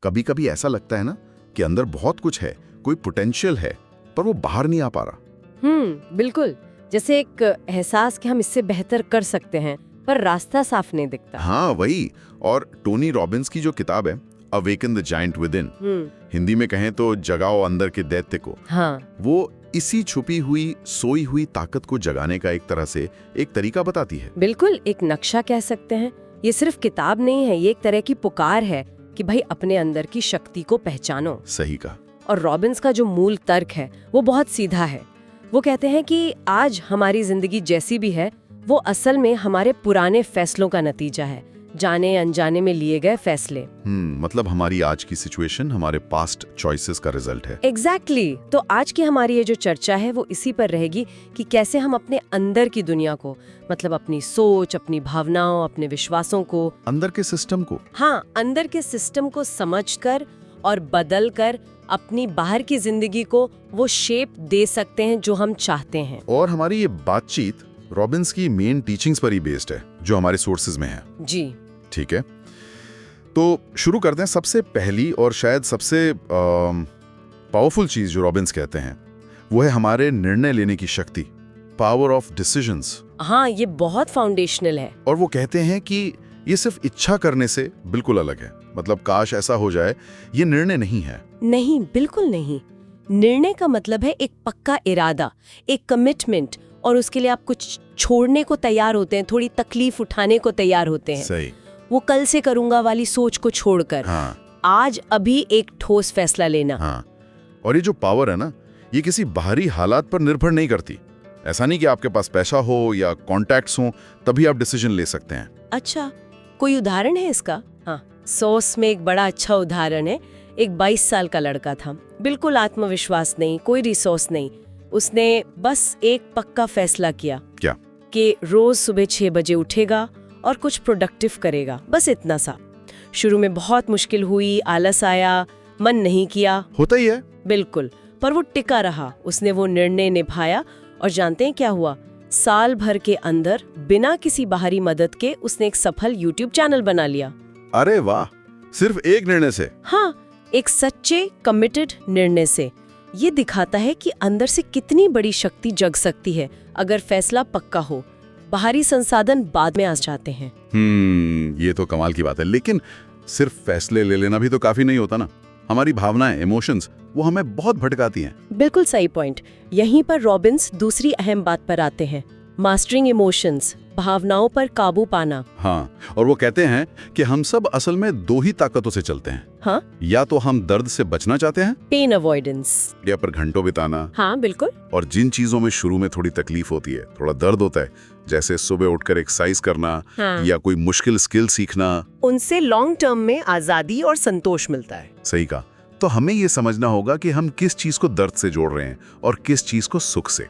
कभी कभी ऐसा लगता है ना कि अंदर बहुत कुछ है, कोई पोटेंशियल है, पर वो बाहर नहीं आ पा रहा। बिल्कुल। जैसे एक एहसास कि हम इससे बेहतर कर सकते हैं, पर रास्ता साफ नहीं दिखता। हाँ वही। और टोनी रॉबिन्स की जो किताब है awaken the giant with in, Hindi में कहें तो जगाओ अंदर के दैत्य को, हाँ, वो इसी छुपी हुई सोई हुई ताकत को जगाने का एक तरह से एक तरीका बताती है। बिल्कुल एक नक्शा कह सकते हैं। ये सिर्फ किताब नहीं है, ये एक तरह की पुकार है कि भाई अपने अंदर की शक्ति को पहचानो। सही कहा। और रॉबिन्स का जो मूल तर्क है वो बहुत सीधा है। वो कहते हैं कि आज हमारी जिंदगी जैसी भी है वो असल में हमारे पुराने फैसलों का नतीजा है, जाने अनजाने में लिए गए फैसले। मतलब हमारी आज की सिचुएशन हमारे पास्ट चॉइसेस का रिजल्ट है। एग्जैक्टली। तो आज की हमारी ये जो चर्चा है वो इसी पर रहेगी कि कैसे हम अपने अंदर की दुनिया को, मतलब अपनी सोच, अपनी भावनाओं, अपने विश्वासों को, अंदर के सिस्टम को, हाँ, अंदर के सिस्टम को समझकर और बदल कर अपनी बाहर की जिंदगी को वो शेप दे सकते हैं जो हम चाहते हैं। और हमारी ये बातचीत रॉबिन्स की मेन टीचिंग्स पर ही बेस्ड है जो हमारे सोर्सेज में है। जी ठीक है, तो शुरू करते हैं। सबसे पहली और शायद सबसे पावरफुल चीज जो रॉबिन्स कहते हैं वो है हमारे निर्णय लेने की शक्ति, पावर ऑफ डिसीजंस। हाँ, ये बहुत फाउंडेशनल है। और वो कहते हैं कि ये सिर्फ इच्छा करने से बिल्कुल अलग है। मतलब काश ऐसा हो जाए, ये निर्णय नहीं है। नहीं, बिल्कुल नहीं। निर्णय का मतलब है एक पक्का इरादा, एक कमिटमेंट, और उसके लिए आप कुछ छोड़ने को तैयार होते हैं, थोड़ी तकलीफ उठाने को तैयार होते हैं। सही। वो कल से करूंगा वाली सोच को छोड़कर आज अभी एक ठोस फैसला लेना। हाँ। और ये जो पावर है ना, ये किसी बाहरी हालात पर निर्भर नहीं करती। ऐसा नहीं कि आपके पास पैसा हो या कॉन्टैक्ट्स हो तभी आप डिसीजन ले सकते हैं। अच्छा, कोई उदाहरण है इसका? हाँ, सॉस में एक बड़ा अच्छा उदाहरण है। एक 22 साल का लड़का था, बिल्कुल आत्मविश्वास नहीं, कोई रिसोर्स नहीं। उसने बस एक पक्का फैसला किया। क्या? कि रोज सुबह 6 बजे उठेगा और कुछ प्रोडक्टिव करेगा, बस इतना सा। शुरू में बहुत मुश्किल हुई, आलस आया, मन नहीं किया, होता ही है। बिल्कुल, पर वो टिका रहा। उसने वो निर्णय निभाया और जानते हैं क्या हुआ? साल भर के अंदर बिना किसी बाहरी मदद के उसने एक सफल YouTube चैनल बना लिया। अरे वाह, सिर्फ एक निर्णय से? हाँ, एक सच्चे कमिटेड निर्णय से। ये दिखाता है कि अंदर से कितनी बड़ी शक्ति जग सकती है अगर फैसला पक्का हो। बाहरी संसाधन बाद में आ जाते हैं। ये तो कमाल की बात है। लेकिन सिर्फ फैसले ले लेना भी तो काफी नहीं होता ना। हमारी भावनाएं, इमोशंस, वो हमें बहुत भटकाती हैं। बिल्कुल सही पॉइंट। यहीं पर रॉबिन्स दूसरी अहम बात पर आते हैं, मास्टरिंग इमोशंस, भावनाओं पर काबू पाना। हाँ, और वो कहते हैं कि हम सब असल में दो ही ताकतों से चलते हैं। हाँ? या तो हम दर्द से बचना चाहते हैं, पेन अवॉइडेंस, या पर घंटों बिताना। हाँ बिल्कुल। और जिन चीजों में शुरू में थोड़ी तकलीफ होती है, थोड़ा दर्द होता है, जैसे सुबह उठकर एक्सरसाइज करना, हाँ। या कोई मुश्किल स्किल सीखना, उनसे लॉन्ग टर्म में आजादी और संतोष मिलता है। सही कहा। तो हमें ये समझना होगा कि हम किस चीज को दर्द से जोड़ रहे हैं और किस चीज को सुख से,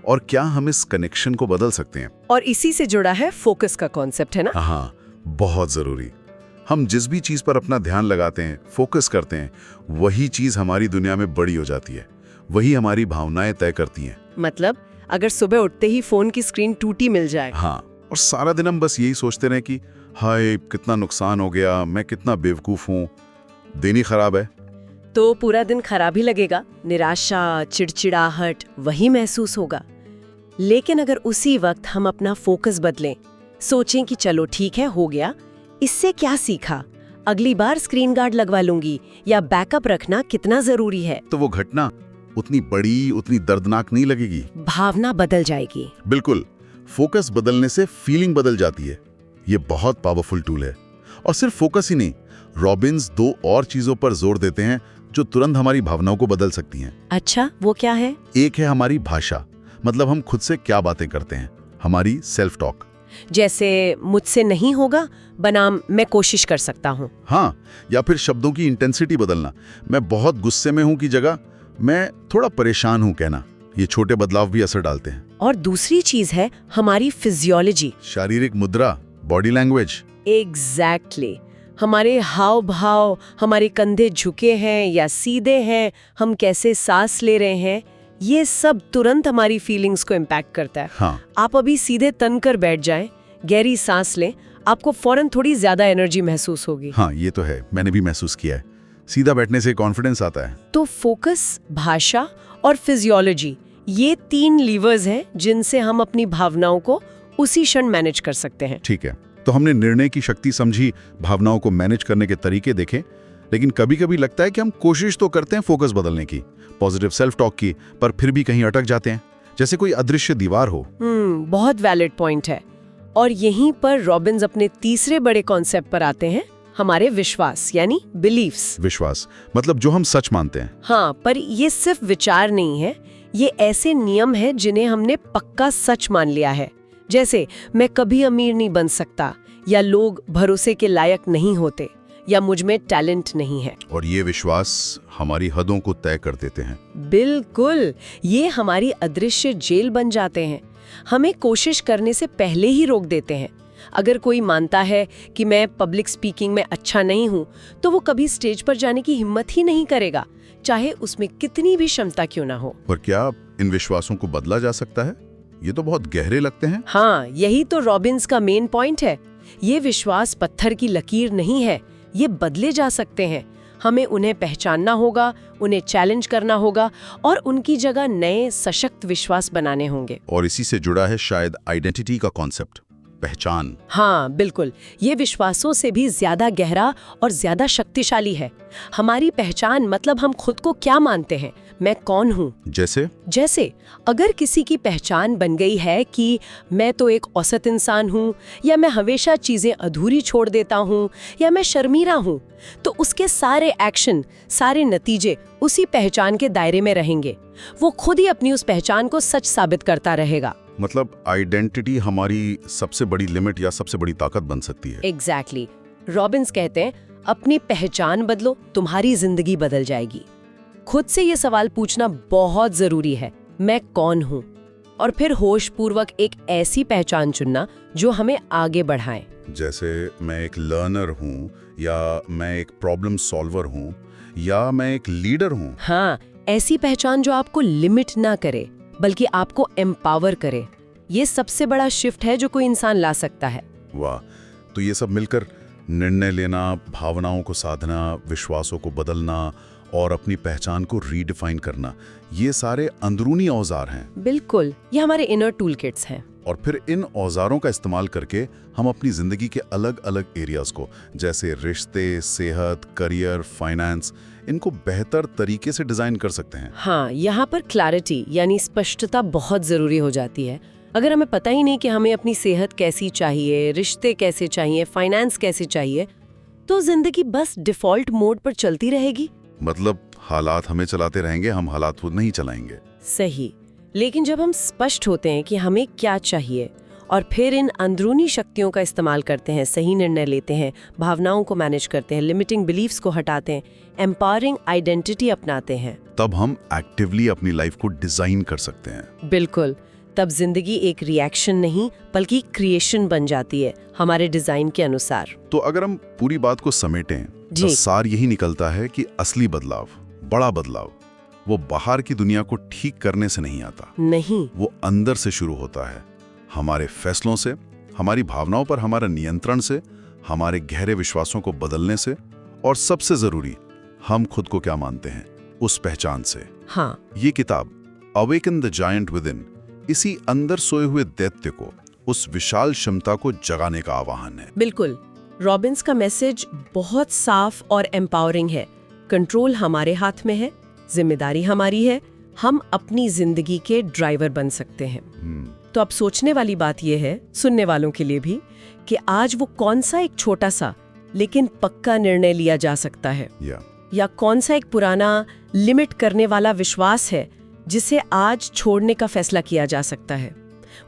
और क्या हम इस कनेक्शन को बदल सकते हैं। और इसी से जुड़ा है फोकस का कॉन्सेप्ट, है ना? हाँ, बहुत जरूरी। हम जिस भी चीज पर अपना ध्यान लगाते हैं, फोकस करते हैं, वही चीज हमारी दुनिया में बड़ी हो जाती है। वही हमारी भावनाएं तय करती हैं। मतलब अगर सुबह उठते ही फोन की स्क्रीन टूटी मिल जाए, हाँ, और सारा दिन हम बस यही सोचते रहे कि हाय कितना नुकसान हो गया, मैं कितना बेवकूफ हूँ, दिन ही खराब है, तो पूरा दिन खराब ही लगेगा, निराशा, चिड़चिड़ाहट वही महसूस होगा। लेकिन अगर उसी वक्त हम अपना फोकस बदलें, सोचें कि चलो ठीक है, हो गया, इससे क्या सीखा, अगली बार स्क्रीन गार्ड लगवा लूंगी, या बैकअप रखना कितना जरूरी है, तो वो घटना उतनी बड़ी, उतनी दर्दनाक नहीं लगेगी। भावना बदल जाएगी। बिल्कुल, फोकस बदलने से फीलिंग बदल जाती है। ये बहुत पावरफुल टूल है। और सिर्फ फोकस ही नहीं, रॉबिन्स दो और चीजों पर जोर देते हैं जो तुरंत हमारी भावनाओं को बदल सकती हैं। अच्छा, वो क्या है? एक है हमारी भाषा, मतलब हम खुद से क्या बातें करते हैं, हमारी सेल्फ टॉक। जैसे मुझसे नहीं होगा बनाम मैं कोशिश कर सकता हूँ। हाँ, या फिर शब्दों की इंटेंसिटी बदलना, मैं बहुत गुस्से में हूँ की जगह मैं थोड़ा परेशान हूँ कहना। ये छोटे बदलाव भी असर डालते हैं। और दूसरी चीज है हमारी फिजियोलॉजी, शारीरिक मुद्रा, बॉडी लैंग्वेज। एग्जैक्टली। हमारे हाव भाव, हमारे कंधे झुके हैं या सीधे हैं, हम कैसे सांस ले रहे हैं, ये सब तुरंत हमारी फीलिंग्स को इम्पैक्ट करता है। हाँ। आप अभी सीधे तन कर बैठ जाएं, गहरी सांस लें, आपको फौरन थोड़ी ज्यादा एनर्जी महसूस होगी। हाँ, ये तो है, मैंने भी महसूस किया है। सीधा बैठने से कॉन्फिडेंस आता है। तो फोकस, भाषा और फिजियोलॉजी, ये 3 लीवर्स हैं जिनसे हम अपनी भावनाओं को उसी क्षण मैनेज कर सकते हैं। ठीक है, तो हमने निर्णय की शक्ति समझी, भावनाओं को मैनेज करने के तरीके देखे, लेकिन कभी-कभी लगता है कि हम कोशिश तो करते हैं फोकस बदलने की, पॉजिटिव सेल्फ टॉक की, पर फिर भी कहीं अटक जाते हैं, जैसे कोई अदृश्य दीवार हो। बहुत वैलिड पॉइंट है। और यहीं पर रॉबिन्स अपने तीसरे बड़े कॉन्सेप्ट पर आते हैं, हमारे विश्वास यानी बिलीफ्स। विश्वास मतलब जो हम सच मानते हैं। हाँ, पर ये सिर्फ विचार नहीं है, ये ऐसे नियम है जिन्हें हमने पक्का सच मान लिया है। जैसे मैं कभी अमीर नहीं बन सकता, या लोग भरोसे के लायक नहीं होते, या मुझ में टैलेंट नहीं है। और ये विश्वास हमारी हदों को तय कर देते हैं। बिल्कुल, ये हमारी अदृश्य जेल बन जाते हैं, हमें कोशिश करने से पहले ही रोक देते हैं। अगर कोई मानता है कि मैं पब्लिक स्पीकिंग में अच्छा नहीं हूँ, तो वो कभी स्टेज पर जाने की हिम्मत ही नहीं करेगा, चाहे उसमें कितनी भी क्षमता क्यों ना हो। पर क्या इन विश्वासों को बदला जा सकता है? ये तो बहुत गहरे लगते हैं। हाँ, यही तो रॉबिन्स का मेन पॉइंट है। ये विश्वास पत्थर की लकीर नहीं है, ये बदले जा सकते हैं। हमें उन्हें पहचानना होगा, उन्हें चैलेंज करना होगा और उनकी जगह नए सशक्त विश्वास बनाने होंगे। और इसी से जुड़ा है शायद आइडेंटिटी का कॉन्सेप्ट, पहचान। हाँ बिल्कुल, ये विश्वासों से भी ज्यादा गहरा और ज्यादा शक्तिशाली है। हमारी पहचान मतलब हम खुद को क्या मानते हैं, मैं कौन हूँ। जैसे अगर किसी की पहचान बन गई है कि मैं तो एक औसत इंसान हूँ, या मैं हमेशा चीजें अधूरी छोड़ देता हूँ, या मैं शर्मीला हूँ, तो उसके सारे एक्शन, सारे नतीजे उसी पहचान के दायरे में रहेंगे। वो खुद ही अपनी उस पहचान को सच साबित करता रहेगा। मतलब आइडेंटिटी हमारी सबसे बड़ी लिमिट या सबसे बड़ी ताकत बन सकती है। एग्जैक्टली। रॉबिन्स कहते हैं, अपनी पहचान बदलो, तुम्हारी जिंदगी बदल जाएगी। खुद से ये सवाल पूछना बहुत जरूरी है, मैं कौन हूँ? और फिर होशपूर्वक एक ऐसी पहचान चुनना जो हमें आगे बढ़ाए। जैसे मैं एक लर्नर हूँ, या मैं एक प्रॉब्लम सॉल्वर हूँ, या मैं एक लीडर हूँ। हाँ, ऐसी पहचान जो आपको लिमिट ना करे बल्कि आपको एम्पावर करे। ये सबसे बड़ा शिफ्ट है जो कोई इंसान ला सकता है। वाह, तो ये सब मिलकर निर्णय लेना, भावनाओं को साधना, विश्वासों को बदलना और अपनी पहचान को रीडिफाइन करना, ये सारे अंदरूनी औजार हैं। बिल्कुल, ये हमारे इनर टूल किट्स हैं। और फिर इन औजारों का इस्तेमाल करके हम अपनी जिंदगी के अलग अलग एरियाज को, जैसे रिश्ते, सेहत, करियर, फाइनेंस, इनको बेहतर तरीके से डिजाइन कर सकते हैं। हाँ, यहाँ पर क्लैरिटी यानी स्पष्टता बहुत जरूरी हो जाती है। अगर हमें पता ही नहीं कि हमें अपनी सेहत कैसी चाहिए, रिश्ते कैसे चाहिए, फाइनेंस कैसे चाहिए, तो जिंदगी बस डिफॉल्ट मोड पर चलती रहेगी। मतलब हालात हमें चलाते रहेंगे, हम हालात खुद नहीं चलाएंगे। सही। लेकिन जब हम स्पष्ट होते हैं कि हमें क्या चाहिए और फिर इन अंदरूनी शक्तियों का इस्तेमाल करते हैं, सही निर्णय लेते हैं, भावनाओं को मैनेज करते हैं, लिमिटिंग बिलीफ्स को हटाते हैं, एम्पावरिंग आइडेंटिटी अपनाते हैं, तब हम एक्टिवली अपनी लाइफ को डिजाइन कर सकते हैं। बिल्कुल, तब जिंदगी एक रिएक्शन नहीं बल्कि क्रिएशन बन जाती है हमारे डिजाइन के अनुसार। तो अगर हम पूरी बात को समेटें, तो सार यही निकलता है कि असली बदलाव, बड़ा बदलाव, वो बाहर की दुनिया को ठीक करने से नहीं आता। नहीं, वो अंदर से शुरू होता है, हमारे फैसलों से, हमारी भावनाओं पर हमारा नियंत्रण से, हमारे गहरे विश्वासों को बदलने से, और सबसे जरूरी, हम खुद को क्या मानते हैं, उस पहचान से। हाँ, ये किताब awaken the giant with in इसी अंदर सोए हुए दैत्य को, उस विशाल क्षमता को जगाने का आह्वान है। बिल्कुल। रॉबिन्स का मैसेज बहुत साफ और एम्पावरिंग है। कंट्रोल हमारे हाथ में है, जिम्मेदारी हमारी है, हम अपनी जिंदगी के ड्राइवर बन सकते हैं। तो अब सोचने वाली बात यह है, सुनने वालों के लिए भी, कि आज वो कौन सा एक छोटा सा लेकिन पक्का निर्णय लिया जा सकता है, या कौन सा एक पुराना लिमिट करने वाला विश्वास है जिसे आज छोड़ने का फैसला किया जा सकता है।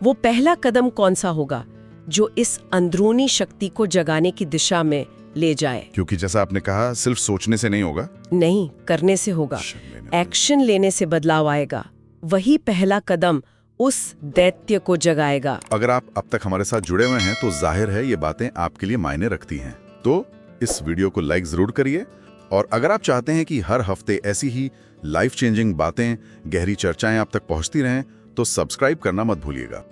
वो पहला कदम कौन सा होगा जो इस अंदरूनी शक्ति को जगाने की दिशा में ले जाए। क्योंकि जैसा आपने कहा, सिर्फ सोचने से नहीं होगा, नहीं, करने से होगा। एक्शन लेने से बदलाव आएगा। वही पहला कदम उस दैत्य को जगाएगा। अगर आप अब तक हमारे साथ जुड़े हुए हैं तो जाहिर है ये बातें आपके लिए मायने रखती हैं। तो इस वीडियो को लाइक जरूर करिए, और अगर आप चाहते हैं कि हर हफ्ते ऐसी ही लाइफ चेंजिंग बातें, गहरी चर्चाएं आप तक पहुंचती रहें, तो सब्सक्राइब करना मत भूलिएगा।